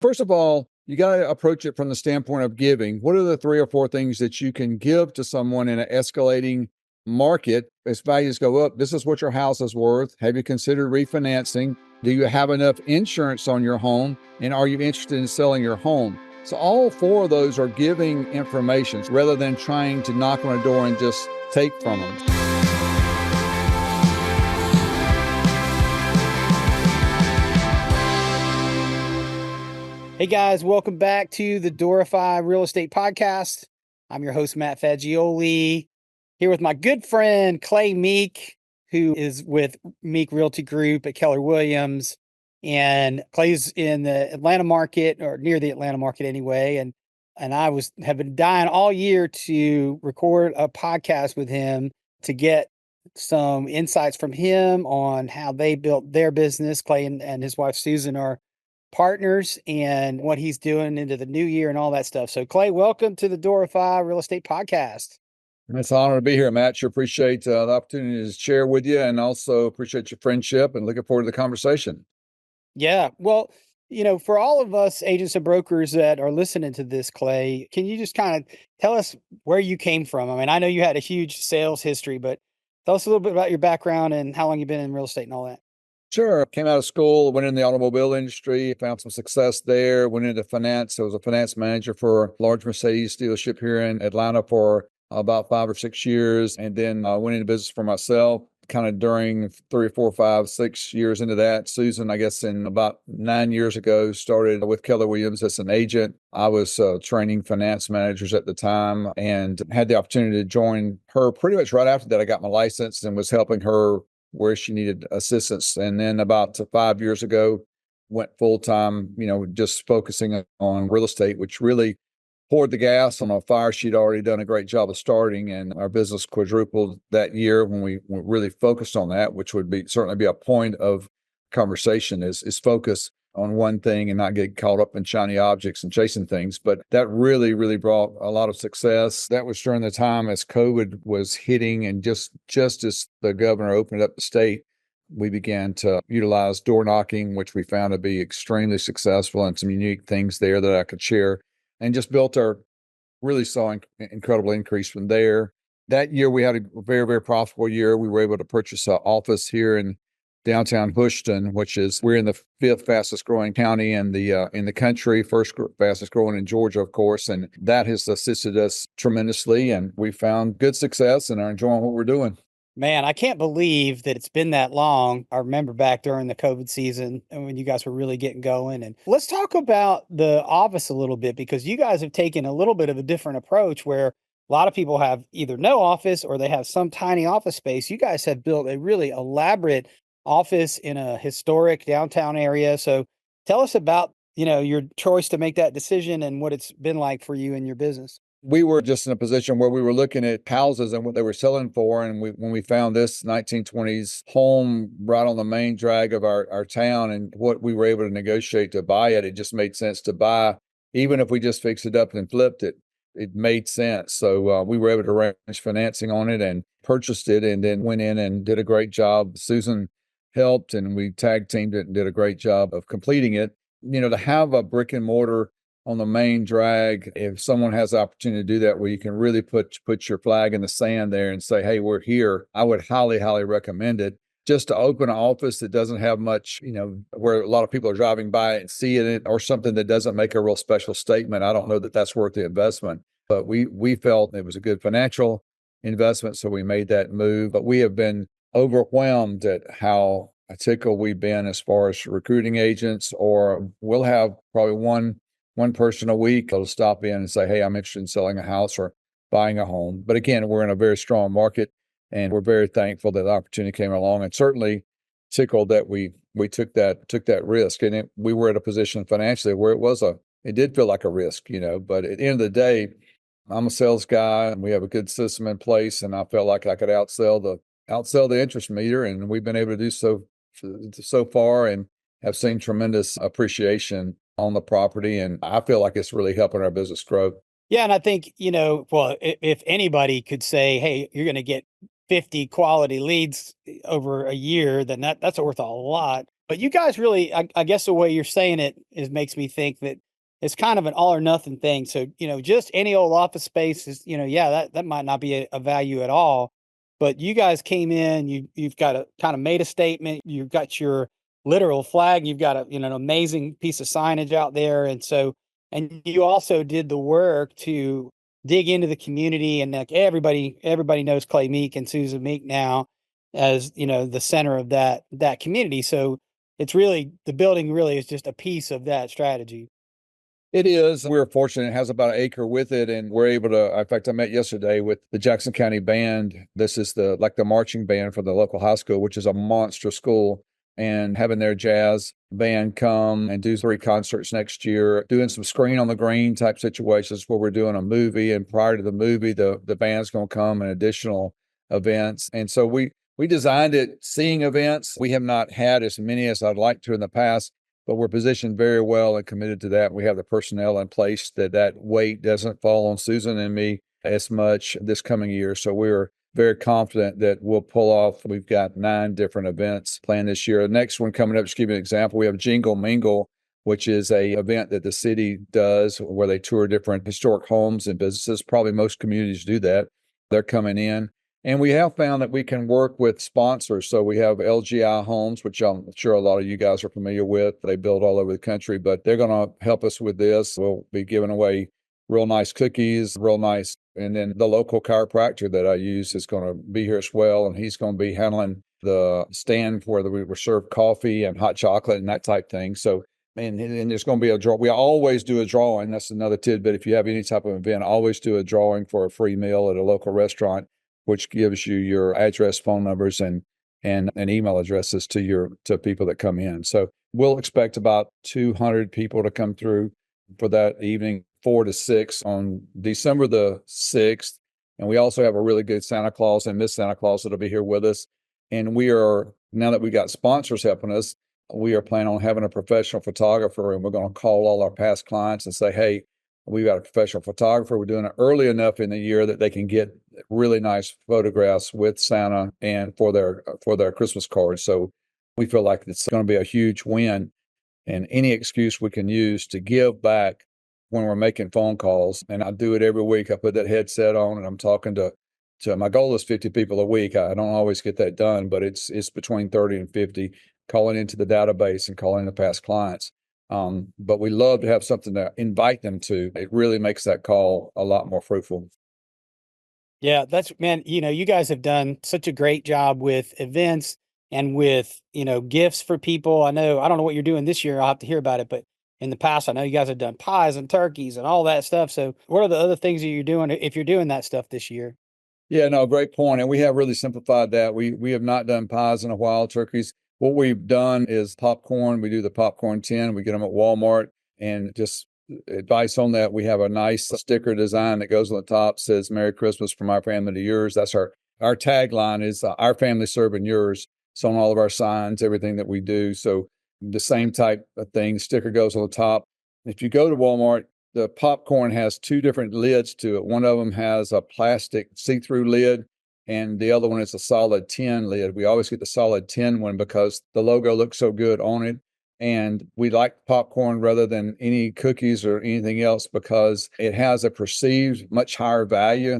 First of all, you got to approach it from the standpoint of giving. What are the 3 or 4 things that you can give to someone in an escalating market as values go up? This is what your house is worth. Have you considered refinancing? Do you have enough insurance on your home? And are you interested in selling your home? So all 4 of those are giving information rather than trying to knock on a door and just take from them. Hey guys, welcome back to the Doorify Real Estate Podcast. I'm your host, Matt Fagioli, here with my good friend, Clay Meek, who is with Meek Realty Group at Keller Williams. And Clay's in the Atlanta market, or near the Atlanta market anyway. And I have been dying all year to record a podcast with him to get some insights from him on how they built their business. Clay and his wife, Susan, are partners, and what he's doing into the new year and all that stuff. So Clay, welcome to the Doorify Real Estate Podcast. It's an honor to be here, Matt. Sure appreciate the opportunity to share with you, and also appreciate your friendship and looking forward to the conversation. Yeah. Well, for all of us agents and brokers that are listening to this, Clay, can you just kind of tell us where you came from? I mean, I know you had a huge sales history, but tell us a little bit about your background and how long you've been in real estate and all that. Sure. Came out of school, went in the automobile industry, found some success there, went into finance. I was a finance manager for a large Mercedes dealership here in Atlanta for about 5 or 6 years. And then I went into business for myself kind of during 3 or 4, 5, 6 years into that. Susan, I guess in about 9 years ago, started with Keller Williams as an agent. I was training finance managers at the time and had the opportunity to join her pretty much right after that. I got my license and was helping her where she needed assistance. And then about 5 years ago, went full time, just focusing on real estate, which really poured the gas on a fire she'd already done a great job of starting. And our business quadrupled that year when we really focused on that, which would certainly be a point of conversation is focus on one thing and not get caught up in shiny objects and chasing things. But that really, really brought a lot of success. That was during the time as COVID was hitting, and just as the governor opened up the state, we began to utilize door knocking, which we found to be extremely successful, and some unique things there that I could share, and just really saw an incredible increase from there. That year, we had a very, very profitable year. We were able to purchase an office here in downtown Houston, we're in the 5th fastest growing county in the country, first fastest growing in Georgia, of course, and that has assisted us tremendously. And we found good success and are enjoying what we're doing. Man, I can't believe that it's been that long. I remember back during the COVID season and when you guys were really getting going. And let's talk about the office a little bit, because you guys have taken a little bit of a different approach where a lot of people have either no office or they have some tiny office space. You guys have built a really elaborate office in a historic downtown area. So tell us about, your choice to make that decision and what it's been like for you and your business. We were just in a position where we were looking at houses and what they were selling for. And when we found this 1920s home right on the main drag of our town and what we were able to negotiate to buy it just made sense to buy. Even if we just fixed it up and flipped it, it made sense. So we were able to arrange financing on it and purchased it, and then went in and did a great job. Susan helped, and we tag teamed it and did a great job of completing it. To have a brick and mortar on the main drag, if someone has the opportunity to do that, where you can really put your flag in the sand there and say, hey, we're here, I would highly, highly recommend it. Just to open an office that doesn't have much, where a lot of people are driving by it and seeing it, or something that doesn't make a real special statement, I don't know that that's worth the investment. But we felt it was a good financial investment, so we made that move. But we have been overwhelmed at how tickled we've been as far as recruiting agents, or we'll have probably one person a week that'll stop in and say, hey, I'm interested in selling a house or buying a home. But again, we're in a very strong market, and we're very thankful that the opportunity came along, and certainly tickled that we took that risk. And we were at a position financially where it did feel like a risk, but at the end of the day, I'm a sales guy and we have a good system in place, and I felt like I could outsell the interest meter, and we've been able to do so far, and have seen tremendous appreciation on the property. And I feel like it's really helping our business grow. Yeah. And I think, if anybody could say, hey, you're going to get 50 quality leads over a year, then that's worth a lot. But you guys really, I guess the way you're saying it makes me think that it's kind of an all or nothing thing. So, just any old office space is, yeah, that might not be a value at all. But you guys came in, you've got a kind of made a statement, you've got your literal flag, you've got an amazing piece of signage out there. And you also did the work to dig into the community, and like everybody knows Clay Meek and Susan Meek now as, the center of that community. So it's really, the building really is just a piece of that strategy. It is. We're fortunate. It has about an acre with it, and we're able to. In fact, I met yesterday with the Jackson County Band. This is the marching band for the local high school, which is a monster school, and having their jazz band come and do 3 concerts next year, doing some screen on the green type situations where we're doing a movie, and prior to the movie, the band's going to come and additional events, and so we designed it seeing events. We have not had as many as I'd like to in the past, but we're positioned very well and committed to that. We have the personnel in place that weight doesn't fall on Susan and me as much this coming year. So we're very confident that we'll pull off. We've got 9 different events planned this year. The next one coming up, just to give you an example, we have Jingle Mingle, which is a event that the city does where they tour different historic homes and businesses. Probably most communities do that. They're coming in. And we have found that we can work with sponsors. So we have LGI Homes, which I'm sure a lot of you guys are familiar with. They build all over the country, but they're going to help us with this. We'll be giving away real nice cookies, real nice. And then the local chiropractor that I use is going to be here as well. And he's going to be handling the stand where we were served coffee and hot chocolate and that type thing. So, and there's going to be a draw. We always do a drawing. That's another tidbit. If you have any type of event, always do a drawing for a free meal at a local restaurant, which gives you your address, phone numbers, and email addresses to people that come in. So we'll expect about 200 people to come through for that evening, 4 to 6 on December the 6th. And we also have a really good Santa Claus and Miss Santa Claus that'll be here with us. And we are, now that we got sponsors helping us, we are planning on having a professional photographer, and we're going to call all our past clients and say, hey, we've got a professional photographer. We're doing it early enough in the year that they can get really nice photographs with Santa and for their Christmas cards. So we feel like it's going to be a huge win, and any excuse we can use to give back when we're making phone calls. And I do it every week. I put that headset on and I'm talking to my goal is 50 people a week. I don't always get that done, but it's between 30 and 50, calling into the database and calling the past clients. But we love to have something to invite them to. It really makes that call a lot more fruitful. Yeah, man, you guys have done such a great job with events and with, gifts for people. I don't know what you're doing this year. I'll have to hear about it, but in the past, I know you guys have done pies and turkeys and all that stuff. So what are the other things that you're doing if you're doing that stuff this year? Yeah, no, great point. And we have really simplified that. We have not done pies in a while, turkeys. What we've done is popcorn. We do the popcorn tin. We get them at Walmart, and just advice on that. We have a nice sticker design that goes on the top, says Merry Christmas from our family to yours. That's our tagline is our family serving yours. So on all of our signs, everything that we do. So the same type of thing, sticker goes on the top. If you go to Walmart, the popcorn has 2 different lids to it. One of them has a plastic see-through lid, and the other one is a solid tin lid. We always get the solid tin one because the logo looks so good on it. And we like popcorn rather than any cookies or anything else because it has a perceived much higher value.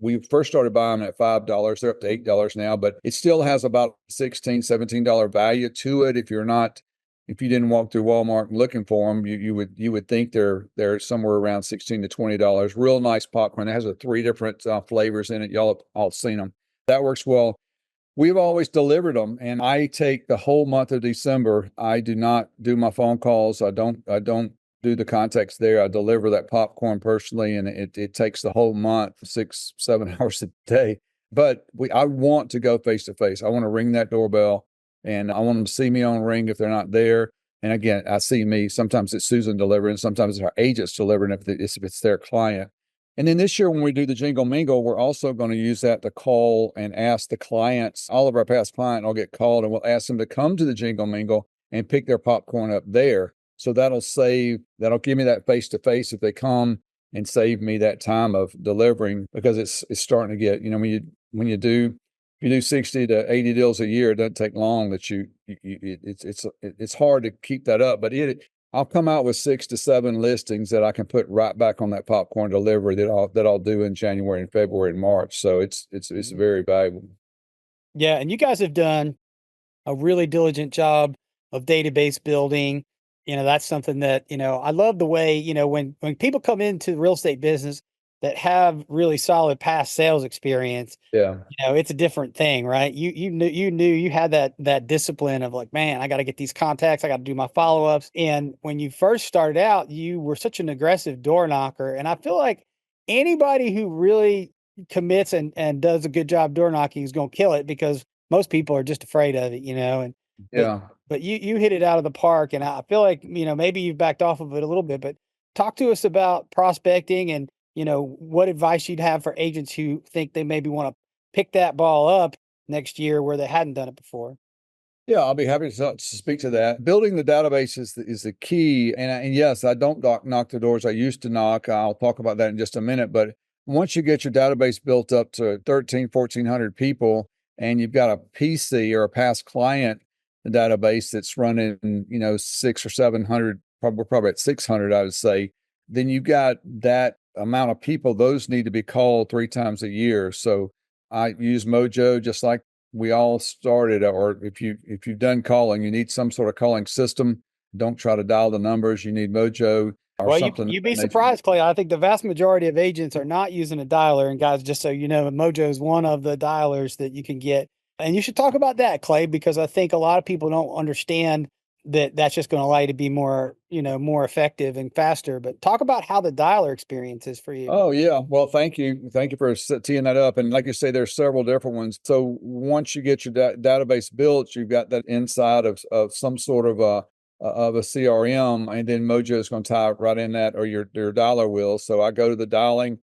We first started buying them at $5. They're up to $8 now, but it still has about $16, $17 value to it. If you didn't walk through Walmart looking for them, you would think they're somewhere around $16 to $20. Real nice popcorn. It has 3 different flavors in it. Y'all have all seen them. That works well. We've always delivered them, and I take the whole month of December. I do not do my phone calls. I don't do the contacts there. I deliver that popcorn personally, and it takes the whole month, 6, 7 hours a day. But I want to go face to face. I want to ring that doorbell, and I want them to see me on ring if they're not there. And again, I see me. Sometimes it's Susan delivering. Sometimes it's our agents delivering if it's their client. And then this year, when we do the Jingle Mingle, we're also going to use that to call and ask the clients. All of our past clients will get called, and we'll ask them to come to the Jingle Mingle and pick their popcorn up there. So that'll give me that face to face if they come, and save me that time of delivering, because it's starting to get, if you do 60 to 80 deals a year, it doesn't take long that you it's hard to keep that up, but I'll come out with 6 to 7 listings that I can put right back on that popcorn delivery that I'll do in January and February and March. So it's very valuable. Yeah, and you guys have done a really diligent job of database building. That's something that, I love the way, when people come into the real estate business that have really solid past sales experience, Yeah. it's a different thing, right? You knew you had that discipline of like, man, I got to get these contacts, I got to do my follow-ups. And when you first started out, you were such an aggressive door knocker. And I feel like anybody who really commits and does a good job door knocking is going to kill it, because most people are just afraid of it, and but Yeah. but you hit it out of the park. And I feel like, maybe you've backed off of it a little bit, but talk to us about prospecting and, what advice you'd have for agents who think they maybe want to pick that ball up next year where they hadn't done it before. Yeah, I'll be happy to speak to that. Building the database is the key. And yes, I don't knock the doors I used to knock. I'll talk about that in just a minute. But once you get your database built up to 1,400 people, and you've got a PC or a past client database that's running, 600 or 700, probably at 600, I would say, then you've got that amount of people. Those need to be called 3 times a year. So I use Mojo just like we all started. Or if you've done calling, you need some sort of calling system. Don't try to dial the numbers. You need Mojo or Well, something of you'd be that nature. surprised, Clay. I think the vast majority of agents are not using a dialer. And guys, just so you know, Mojo is one of the dialers that you can get. And you should talk about that, Clay, because I think a lot of people don't understand that that's just going to allow you to be more, more effective and faster. But talk about how the dialer experience is for you. Oh yeah. Well, thank you for teeing that up. And like you say, there's several different ones. So once you get your database built, you've got that inside of some sort of a CRM, and then Mojo is going to tie right in that, or your dialer will. So I go to the dialing,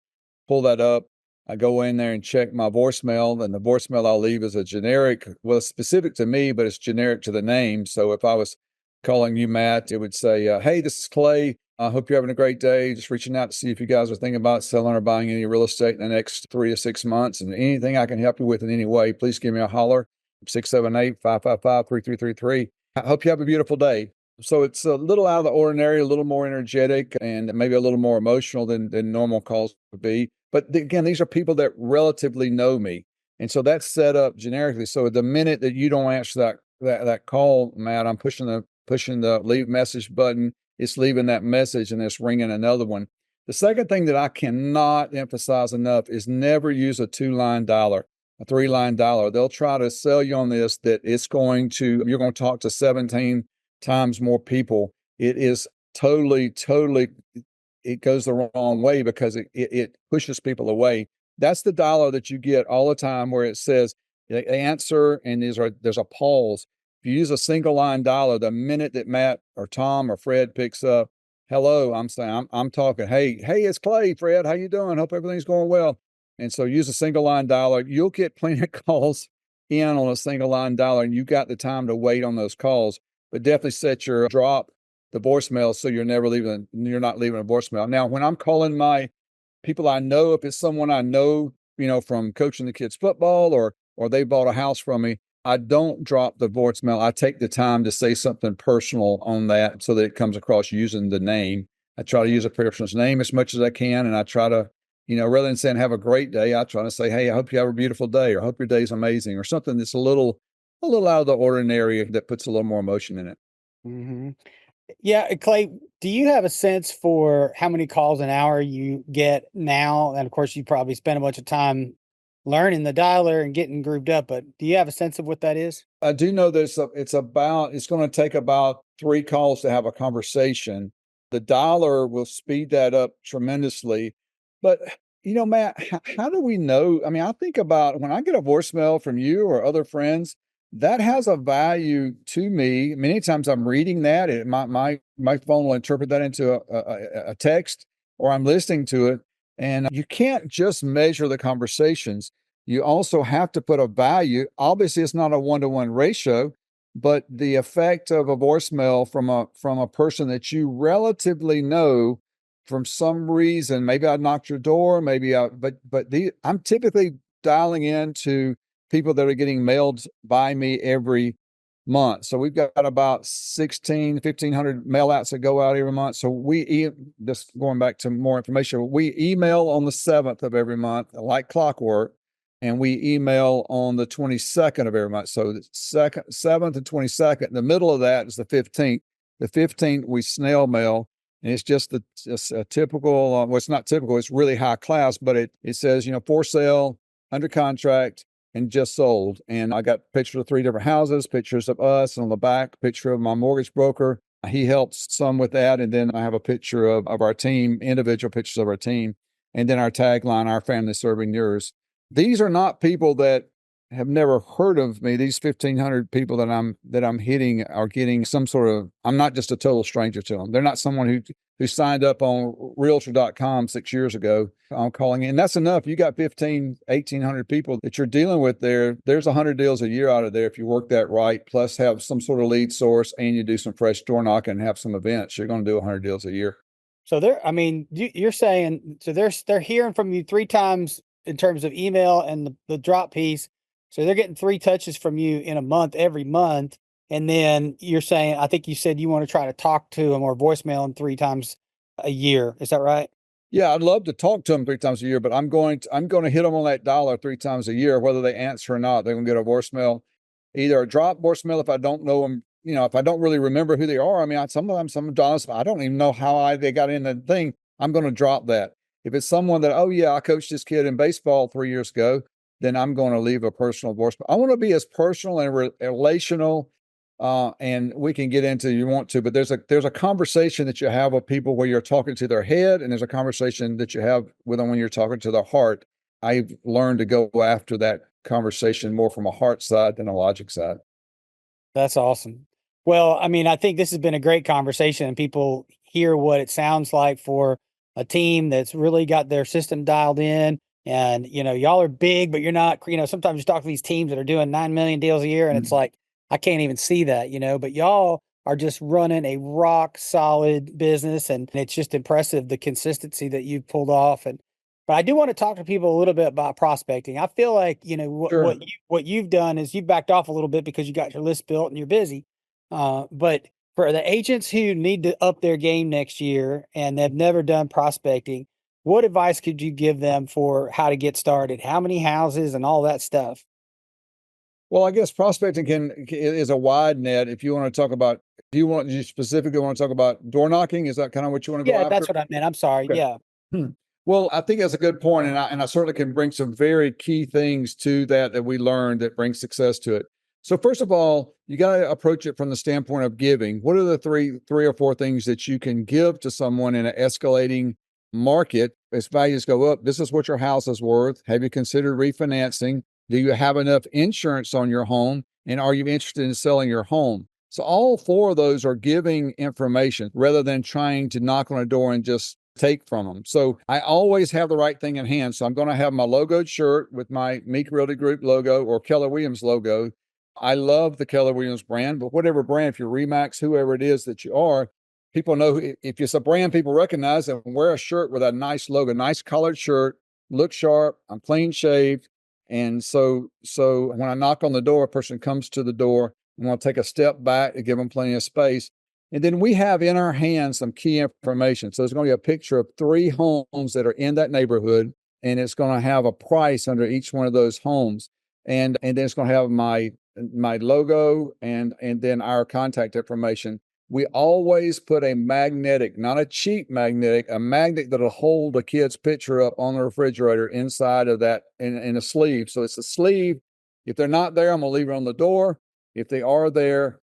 pull that up. I go in there and check my voicemail, and the voicemail I'll leave is a generic, well, it's specific to me, but it's generic to the name. So if I was calling you, Matt, it would say, "Hey, this is Clay. I hope you're having a great day. Just reaching out to see if you guys are thinking about selling or buying any real estate in the next 3 to 6 months, and anything I can help you with in any way, please give me a holler, 678-555-3333. I hope you have a beautiful day." So it's a little out of the ordinary, a little more energetic, and maybe a little more emotional than normal calls would be. But again, these are people that relatively know me. And so that's set up generically. So the minute that you don't answer that call, Matt, I'm pushing the leave message button. It's leaving that message and it's ringing another one. The second thing that I cannot emphasize enough is never use a 2-line dialer, a 3-line dialer. They'll try to sell you on this, that you're going to talk to 17 times more people. It is totally, it goes the wrong way because it pushes people away. That's the dialer that you get all the time where it says they answer and there's a pause. If you use a single line dialer, the minute that Matt or Tom or Fred picks up, "Hello," I'm saying, I'm talking, "Hey, it's Clay, Fred, how you doing? Hope everything's going well." And so use a single line dialer. You'll get plenty of calls in on a single line dialer, and you got the time to wait on those calls. But definitely set your drop the voicemail so you're not leaving a voicemail. Now, when I'm calling my people I know, if it's someone I know, from coaching the kids football, or they bought a house from me, I don't drop the voicemail. I take the time to say something personal on that so that it comes across using the name. I try to use a person's name as much as I can, and I try to, rather than saying "have a great day," I try to say, "Hey, I hope you have a beautiful day," or "I hope your day's amazing," or something that's a little out of the ordinary that puts a little more emotion in it. Hmm. Yeah, Clay, do you have a sense for how many calls an hour you get now? And of course, you probably spend a bunch of time learning the dialer and getting grooved up, but do you have a sense of what that is? I do know that it's going to take about 3 calls to have a conversation. The dollar will speed that up tremendously. But, Matt, how do we know? I mean, I think about when I get a voicemail from you or other friends, that has a value to me. Many times I'm reading that, my phone will interpret that into a text, or I'm listening to it. And you can't just measure the conversations. You also have to put a value. Obviously, it's not a 1-to-1 ratio, but the effect of a voicemail from a person that you relatively know from some reason. Maybe I knocked your door, I'm typically dialing into people that are getting mailed by me every month. So we've got about 1,500 mail outs that go out every month. So just going back to more information, we email on the 7th of every month, like clockwork, and we email on the 22nd of every month. So the 7th and 22nd, in the middle of that is the 15th. The 15th, we snail mail. And it's just a typical, well, it's not typical, it's really high class, but it says, for sale, under contract, and just sold. And I got pictures of 3 different houses, pictures of us, and on the back, picture of my mortgage broker. He helps some with that. And then I have a picture of our team, individual pictures of our team, and then our tagline, our family serving yours. These are not people that have never heard of me. These 1,500 people that I'm hitting are getting some sort of, I'm not just a total stranger to them. They're not someone who signed up on realtor.com 6 years ago. I'm calling in. And that's enough. You got 1,800 people that you're dealing with there. There's 100 deals a year out of there if you work that right, plus have some sort of lead source and you do some fresh door knocking and have some events. You're going to do 100 deals a year. So you're saying, so they're hearing from you 3 times in terms of email and the drop piece. So they're getting 3 touches from you in a month, every month. And then you're saying, I think you said you want to try to talk to them or voicemail them 3 times a year. Is that right? Yeah, I'd love to talk to them 3 times a year, but I'm going to hit them on that dollar 3 times a year, whether they answer or not. They're going to get a voicemail, either a drop voicemail if I don't know them, if I don't really remember who they are. I mean, some dollars, I don't even know how they got in the thing. I'm going to drop that. If it's someone that, oh yeah, I coached this kid in baseball 3 years ago, then I'm going to leave a personal voicemail. I want to be as personal and relational, and we can get into you want to, but there's a conversation that you have with people where you're talking to their head, and there's a conversation that you have with them when you're talking to their heart. I've learned to go after that conversation more from a heart side than a logic side. That's awesome. Well, I mean, I think this has been a great conversation and people hear what it sounds like for a team that's really got their system dialed in. And, y'all are big, but you're not, sometimes you talk to these teams that are doing 9 million deals a year and it's like, I can't even see that, but y'all are just running a rock solid business. And it's just impressive, the consistency that you've pulled off. But I do want to talk to people a little bit about prospecting. I feel like, Sure. what you've done is you've backed off a little bit because you got your list built and you're busy. But for the agents who need to up their game next year and they've never done prospecting, what advice could you give them for how to get started? How many houses and all that stuff? Well, I guess prospecting is a wide net. If you want to talk about, you specifically want to talk about door knocking? Is that kind of what you want to go Yeah, after? that's what I meant. I'm sorry. Okay. Yeah. Well, I think that's a good point, and I certainly can bring some very key things to that we learned that bring success to it. So first of all, you got to approach it from the standpoint of giving. What are the three or four things that you can give to someone in an escalating market as values go up? This is what your house is worth. Have you considered refinancing? Do you have enough insurance on your home? And are you interested in selling your home? So all 4 of those are giving information rather than trying to knock on a door and just take from them. So I always have the right thing in hand. So I'm going to have my logoed shirt with my Meek Realty Group logo or Keller Williams logo. I love the Keller Williams brand, but whatever brand, if you're Remax, whoever it is that you are, people know if it's a brand people recognize, and wear a shirt with a nice logo, nice colored shirt, look sharp, I'm clean shaved. And so when I knock on the door, a person comes to the door and I'll take a step back to give them plenty of space. And then we have in our hands some key information. So there's going to be a picture of 3 homes that are in that neighborhood, and it's going to have a price under each one of those homes. And then it's going to have my logo and then our contact information. We always put a magnetic, not a cheap magnetic, a magnet that'll hold a kid's picture up on the refrigerator inside of that in a sleeve. So it's a sleeve. If they're not there, I'm going to leave it on the door. If they are there,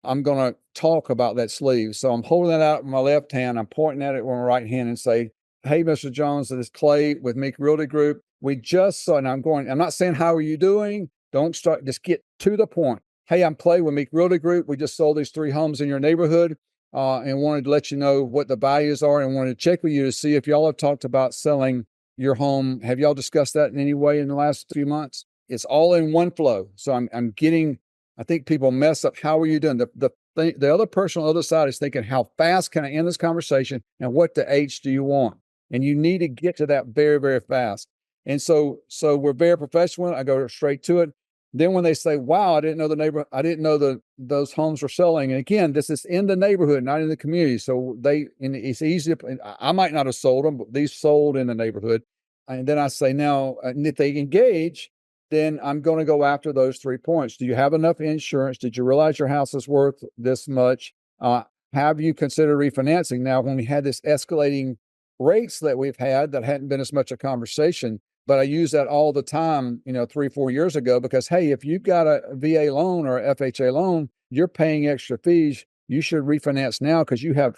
I'm going to talk about that sleeve. So I'm holding that out with my left hand. I'm pointing at it with my right hand and say, hey, Mr. Jones, this is Clay with Meek Realty Group. We just saw, and I'm not saying, how are you doing? Don't start, just get to the point. Hey, I'm Clay with Meek Realty Group. We just sold these 3 homes in your neighborhood and wanted to let you know what the values are and wanted to check with you to see if y'all have talked about selling your home. Have y'all discussed that in any way in the last few months? It's all in one flow. So I'm getting, I think people mess up. How are you doing? The other person on the other side is thinking, how fast can I end this conversation? And what the H do you want? And you need to get to that very, very fast. And so we're very professional. I go straight to it. Then when they say, wow, I didn't know I didn't know those homes were selling. And again, this is in the neighborhood, not in the community. So it's easy. I might not have sold them, but these sold in the neighborhood. And then I say, now, and if they engage, then I'm going to go after those 3 points. Do you have enough insurance? Did you realize your house is worth this much? Have you considered refinancing? Now, when we had this escalating rates that we've had, that hadn't been as much a conversation, but I use that all the time, 3-4 years ago, because, hey, if you've got a VA loan or a FHA loan, you're paying extra fees. You should refinance now because you have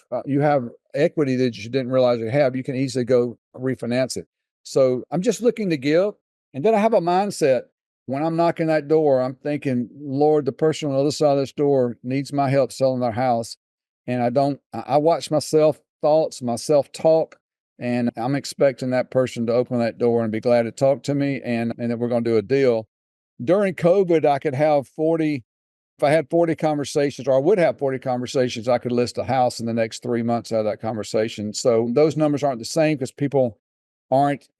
equity that you didn't realize you have. You can easily go refinance it. So I'm just looking to give. And then I have a mindset when I'm knocking that door, I'm thinking, Lord, the person on the other side of this door needs my help selling their house. And I watch my thoughts, my self-talk, and I'm expecting that person to open that door and be glad to talk to me, and that we're going to do a deal. During COVID, I could have 40, if I had 40 conversations, or I would have 40 conversations, I could list a house in the next 3 months out of that conversation. So those numbers aren't the same because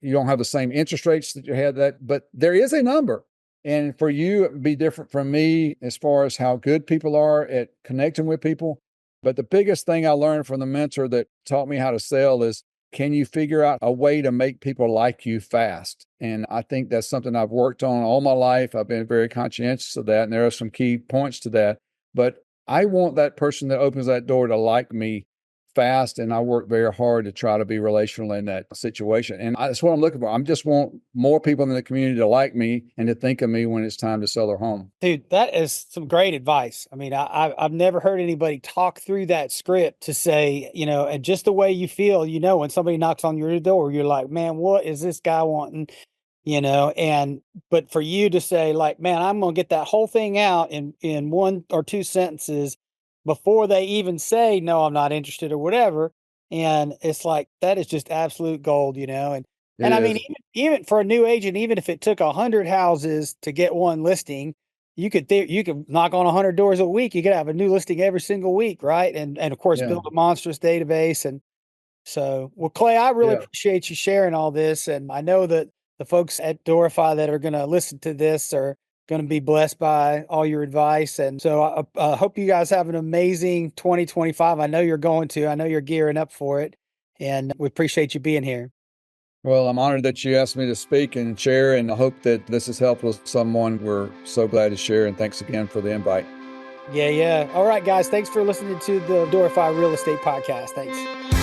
you don't have the same interest rates that you had but there is a number. And for you, it'd be different from me as far as how good people are at connecting with people. But the biggest thing I learned from the mentor that taught me how to sell is, can you figure out a way to make people like you fast? And I think that's something I've worked on all my life. I've been very conscientious of that. And there are some key points to that. But I want that person that opens that door to like me fast. And I work very hard to try to be relational in that situation. And that's what I'm looking for. I just want more people in the community to like me and to think of me when it's time to sell their home. Dude, that is some great advice. I mean, I've never heard anybody talk through that script to say, and just the way you feel, when somebody knocks on your door, you're like, man, what is this guy wanting? But for you to say, like, man, I'm going to get that whole thing out in 1 or 2 sentences before they even say, no, I'm not interested or whatever. And it's like, that is just absolute gold, and It I mean, is. even for a new agent, even if it took 100 houses to get one listing, you could knock on 100 doors a week. You could have a new listing every single week, right? And of course, Yeah. build a monstrous database. And so, well, Clay, I really Yeah. appreciate you sharing all this, and I know that the folks at Doorify that are going to listen to this are going to be blessed by all your advice. And so, I hope you guys have an amazing 2025. I know you're going to. I know you're gearing up for it, and we appreciate you being here. Well, I'm honored that you asked me to speak and share, and I hope that this has helped with someone. We're so glad to share, and thanks again for the invite. Yeah, yeah. All right, guys. Thanks for listening to the Doorify Real Estate Podcast. Thanks.